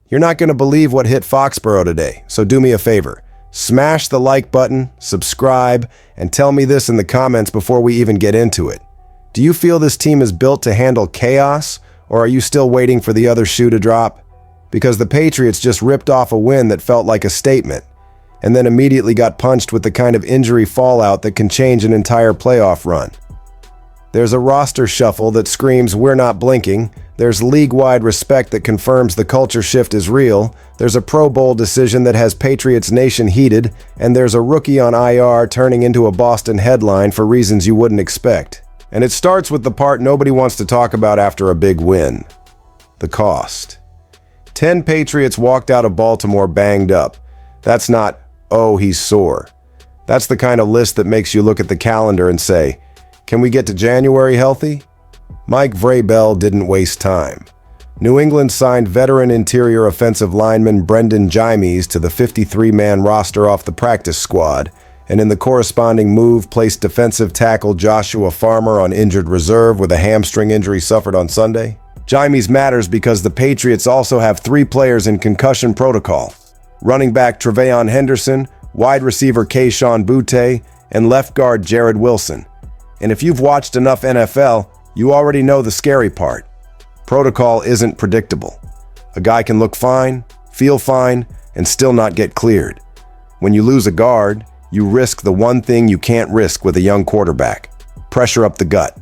You're not going to believe what hit Foxborough today, so do me a favor. Smash the like button, subscribe, and tell me this in the comments before we even get into it. Do you feel this team is built to handle chaos, or are you still waiting for the other shoe to drop? Because the Patriots just ripped off a win that felt like a statement, and then immediately got punched with the kind of injury fallout that can change an entire playoff run. There's a roster shuffle that screams we're not blinking, there's league-wide respect that confirms the culture shift is real, there's a Pro Bowl decision that has Patriots Nation heated, and there's a rookie on IR turning into a Boston headline for reasons you wouldn't expect. And it starts with the part nobody wants to talk about after a big win. The cost. 10 Patriots walked out of Baltimore banged up. That's not, oh, he's sore. That's the kind of list that makes you look at the calendar and say, can we get to January healthy? Mike Vrabel didn't waste time. New England signed veteran interior offensive lineman Brendan Jimes to the 53-man roster off the practice squad, and in the corresponding move placed defensive tackle Joshua Farmer on injured reserve with a hamstring injury suffered on Sunday. Jimes matters because the Patriots also have 3 players in concussion protocol: running back Tre'Veyon Henderson, wide receiver Kayshon Boutte, and left guard Jared Wilson. And if you've watched enough NFL, you already know the scary part. Protocol isn't predictable. A guy can look fine, feel fine, and still not get cleared. When you lose a guard, you risk the one thing you can't risk with a young quarterback: pressure up the gut.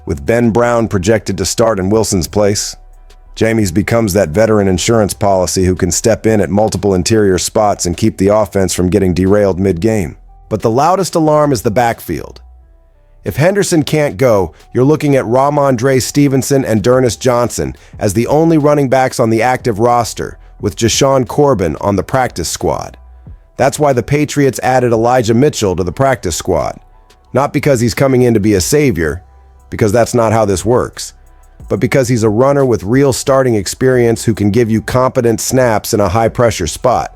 With Ben Brown projected to start in Wilson's place, Jimes becomes that veteran insurance policy who can step in at multiple interior spots and keep the offense from getting derailed mid-game. But the loudest alarm is the backfield. If Henderson can't go, you're looking at Ramondre Stevenson and D'Ernest Johnson as the only running backs on the active roster, with Jashawn Corbin on the practice squad. That's why the Patriots added Elijah Mitchell to the practice squad. Not because he's coming in to be a savior, because that's not how this works, but because he's a runner with real starting experience who can give you competent snaps in a high-pressure spot.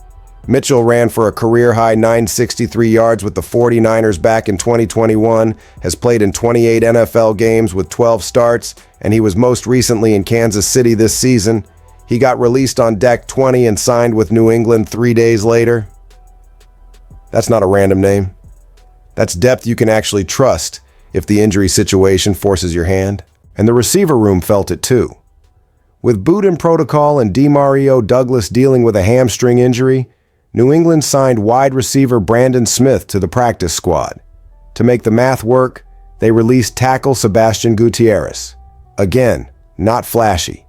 Mitchell ran for a career-high 963 yards with the 49ers back in 2021, has played in 28 NFL games with 12 starts, and he was most recently in Kansas City this season. He got released on deck 20 and signed with New England 3 days later. That's not a random name. That's depth you can actually trust if the injury situation forces your hand. And the receiver room felt it too. With boot in protocol and Demario Douglas dealing with a hamstring injury, New England signed wide receiver Brandon Smith to the practice squad. To make the math work, they released tackle Sebastian Gutierrez. Again, not flashy,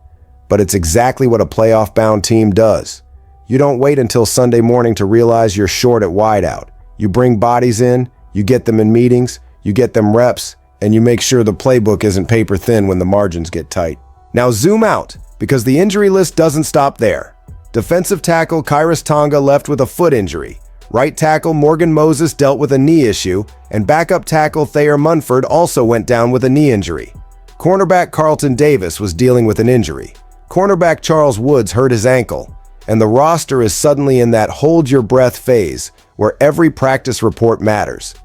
but it's exactly what a playoff-bound team does. You don't wait until Sunday morning to realize you're short at wideout. You bring bodies in, you get them in meetings, you get them reps, and you make sure the playbook isn't paper thin when the margins get tight. Now zoom out, because the injury list doesn't stop there. Defensive tackle Khyiris Tonga left with a foot injury. Right tackle Morgan Moses dealt with a knee issue, and backup tackle Thayer Munford also went down with a knee injury. Cornerback Carlton Davis was dealing with an injury. Cornerback Charles Woods hurt his ankle, and the roster is suddenly in that hold-your-breath phase where every practice report matters.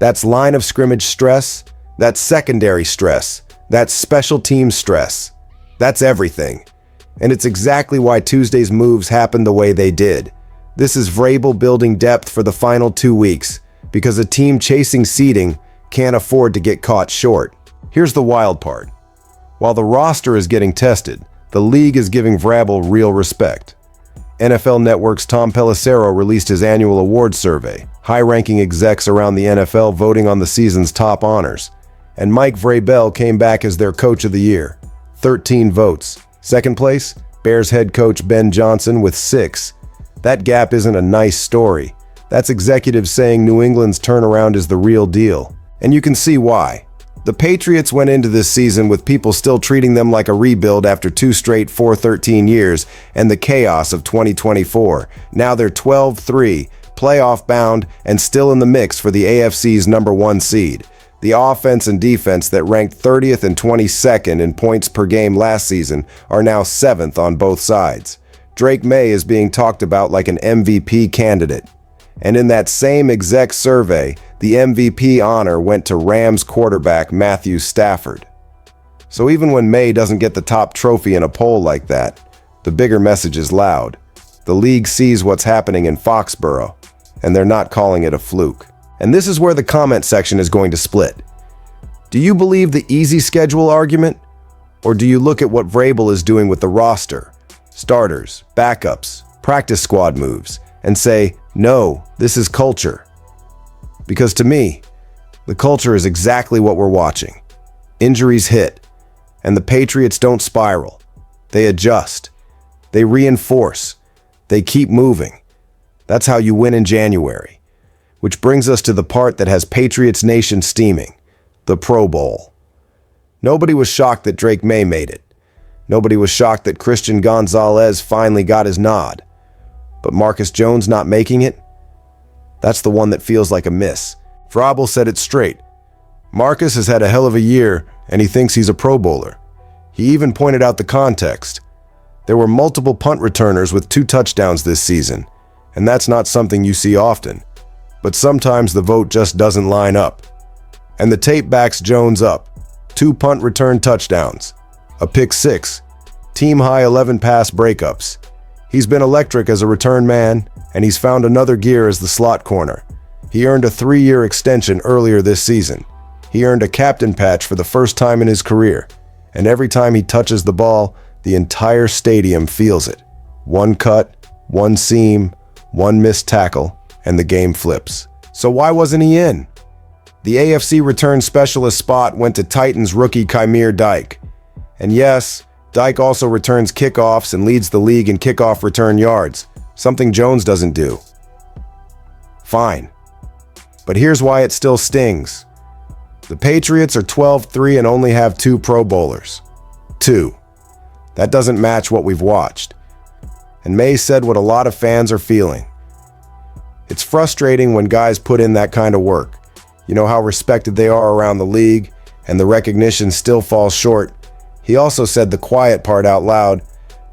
That's line of scrimmage stress, that's secondary stress, that's special team stress. That's everything. And it's exactly why Tuesday's moves happened the way they did. This is Vrabel building depth for the final 2 weeks, because a team chasing seeding can't afford to get caught short. Here's the wild part. While the roster is getting tested, the league is giving Vrabel real respect. NFL Network's Tom Pelissero released his annual awards survey, high-ranking execs around the NFL voting on the season's top honors. And Mike Vrabel came back as their coach of the year. 13 votes. Second place, Bears head coach Ben Johnson with 6. That gap isn't a nice story. That's executives saying New England's turnaround is the real deal. And you can see why. The Patriots went into this season with people still treating them like a rebuild after 2 straight 4-13 years and the chaos of 2024. Now they're 12-3, playoff-bound, and still in the mix for the AFC's #1 seed. The offense and defense that ranked 30th and 22nd in points per game last season are now 7th on both sides. Drake May is being talked about like an MVP candidate. And in that same exec survey, the MVP honor went to Rams quarterback Matthew Stafford. So even when May doesn't get the top trophy in a poll like that, The bigger message is loud. The league sees what's happening in Foxborough, and they're not calling it a fluke. And this is where the comment section is going to split. Do you believe the easy schedule argument? Or do you look at what Vrabel is doing with the roster, starters, backups, practice squad moves, and say, no, this is culture? Because to me, the culture is exactly what we're watching. Injuries hit, and the Patriots don't spiral. They adjust. They reinforce. They keep moving. That's how you win in January. Which brings us to the part that has Patriots Nation steaming, the Pro Bowl. Nobody was shocked that Drake May made it. Nobody was shocked that Christian Gonzalez finally got his nod. But Marcus Jones not making it? That's the one that feels like a miss. Vrabel said it straight. Marcus has had a hell of a year, and he thinks he's a Pro Bowler. He even pointed out the context. There were multiple punt returners with 2 touchdowns this season, and that's not something you see often. But sometimes the vote just doesn't line up. And the tape backs Jones up. 2 punt return touchdowns, a pick 6, team-high 11 pass breakups. He's been electric as a return man, and he's found another gear as the slot corner. He earned a 3-year extension earlier this season. He earned a captain patch for the first time in his career, and every time he touches the ball, the entire stadium feels it. 1 cut, 1 seam, 1 missed tackle, and the game flips. So why wasn't he in? The AFC return specialist spot went to Titans rookie Kymir Dyke. And yes, Dyke also returns kickoffs and leads the league in kickoff return yards, something Jones doesn't do. Fine. But here's why it still stings. The Patriots are 12-3 and only have 2 Pro Bowlers. 2. That doesn't match what we've watched. And May said what a lot of fans are feeling. It's frustrating when guys put in that kind of work. You know how respected they are around the league, and the recognition still falls short. He also said the quiet part out loud.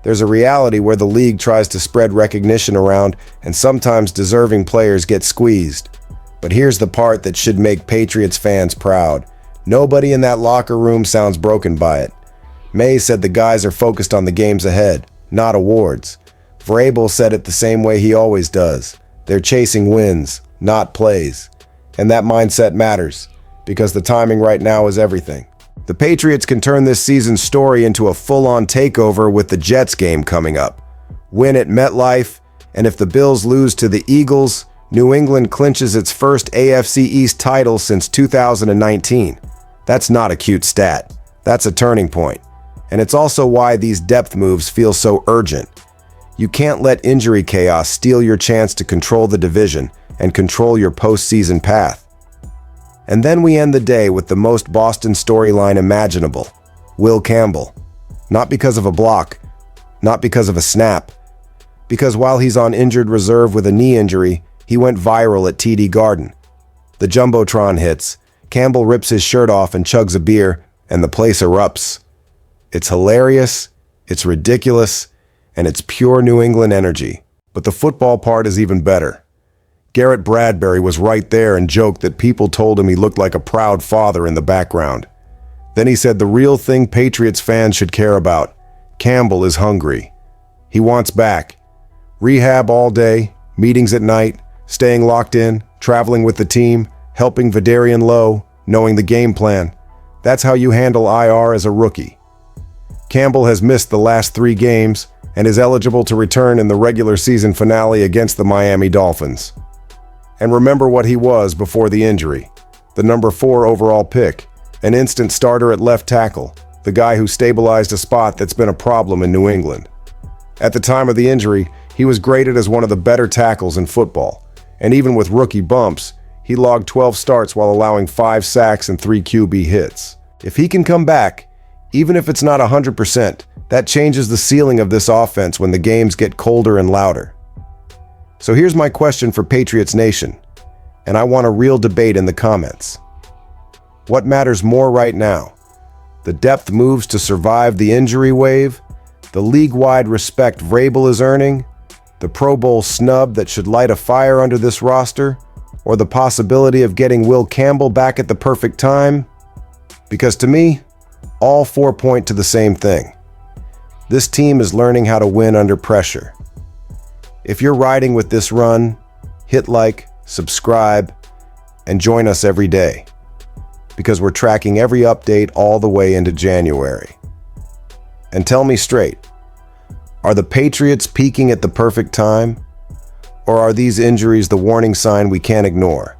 There's a reality where the league tries to spread recognition around, and sometimes deserving players get squeezed. But here's the part that should make Patriots fans proud. Nobody in that locker room sounds broken by it. May said the guys are focused on the games ahead, not awards. Vrabel said it the same way he always does. They're chasing wins, not plays. And that mindset matters, because the timing right now is everything. The Patriots can turn this season's story into a full-on takeover with the Jets game coming up. Win at MetLife, and if the Bills lose to the Eagles, New England clinches its first AFC East title since 2019. That's not a cute stat. That's a turning point. And it's also why these depth moves feel so urgent. You can't let injury chaos steal your chance to control the division and control your postseason path. And then we end the day with the most Boston storyline imaginable. Will Campbell. Not because of a block, not because of a snap, because while he's on injured reserve with a knee injury, he went viral at TD Garden. The Jumbotron hits, Campbell rips his shirt off and chugs a beer, and the place erupts. It's hilarious, it's ridiculous, and it's pure New England energy. But the football part is even better. Garrett Bradbury was right there and joked that people told him he looked like a proud father in the background. Then he said the real thing Patriots fans should care about. Campbell is hungry. He wants back. Rehab all day, meetings at night, staying locked in, traveling with the team, helping Vidarian Lowe, knowing the game plan. That's how you handle IR as a rookie. Campbell has missed the last 3 games and is eligible to return in the regular season finale against the Miami Dolphins. And remember what he was before the injury. The number 4 overall pick, an instant starter at left tackle, the guy who stabilized a spot that's been a problem in New England. At the time of the injury, he was graded as one of the better tackles in football. And even with rookie bumps, he logged 12 starts while allowing 5 sacks and 3 QB hits. If he can come back, even if it's not 100%, that changes the ceiling of this offense when the games get colder and louder. So here's my question for Patriots Nation, and I want a real debate in the comments. What matters more right now? The depth moves to survive the injury wave? The league-wide respect Vrabel is earning? The Pro Bowl snub that should light a fire under this roster? Or the possibility of getting Will Campbell back at the perfect time? Because to me, all 4 point to the same thing. This team is learning how to win under pressure. If you're riding with this run, hit like, subscribe, and join us every day, because we're tracking every update all the way into January. And tell me straight, are the Patriots peaking at the perfect time? Or are these injuries the warning sign we can't ignore?